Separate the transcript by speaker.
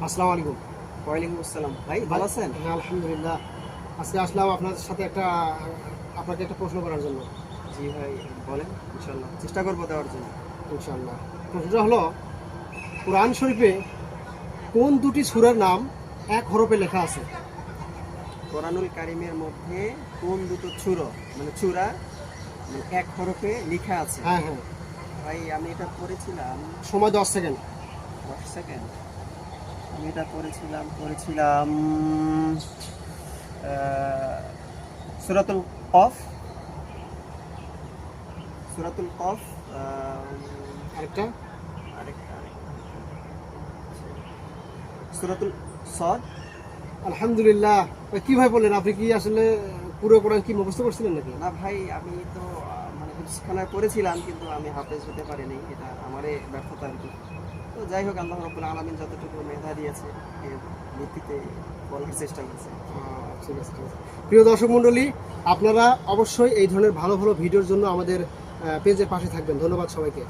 Speaker 1: আসসালামু আলাইকুম।
Speaker 2: ওয়ালাইকুম আসসালাম। ভাই ভালো আছেন?
Speaker 1: হ্যাঁ, আলহামদুলিল্লাহ। আজকে আসলাম আপনার সাথে আপনাকে একটা প্রশ্ন করার জন্য।
Speaker 2: জি ভাই, বলেন। ইনশাল্লাহ চেষ্টা করবো দেওয়ার জন্য।
Speaker 1: ইনশাআল্লাহ। প্রশ্নটা হলো, কোরআন শরীফে কোন দুটি সূরার নাম এক হরফে লেখা আছে?
Speaker 2: কোরআনুল কারিমের মধ্যে কোন দুটো চূড়া মানে এক হরফে লেখা আছে?
Speaker 1: হ্যাঁ হ্যাঁ,
Speaker 2: ভাই আমি এটা পড়েছিলাম।
Speaker 1: সময় 10 সেকেন্ড।
Speaker 2: 10 সেকেন্ড। আমি এটা পড়েছিলাম সূরাতুল কফ। সূরাতুল কফ।
Speaker 1: আরেকটা?
Speaker 2: আরেকটা সূরাতুল সদ।
Speaker 1: আলহামদুলিল্লাহ। কিভাবে বললেন? আপনি কি আসলে পুরো কোরআন কি মুখস্থ করছিলেন নাকি?
Speaker 2: না ভাই, আমি তো মানে হিফজখানায় পড়েছিলাম, কিন্তু আমি হাফেজ হতে পারিনি। এটা আমারই ব্যর্থতা আর কি। তো যাই হোক, আল্লাহ রাব্বুল আলামিন যতটুকু মেধা দিয়েছে এর ভিত্তিতে বলার চেষ্টা করছে।
Speaker 1: ঠিক আছে, ঠিক আছে। প্রিয় দর্শক মণ্ডলী, আপনারা অবশ্যই এই ধরনের ভালো ভালো ভিডিওর জন্য আমাদের পেজের পাশে থাকবেন। ধন্যবাদ সবাইকে।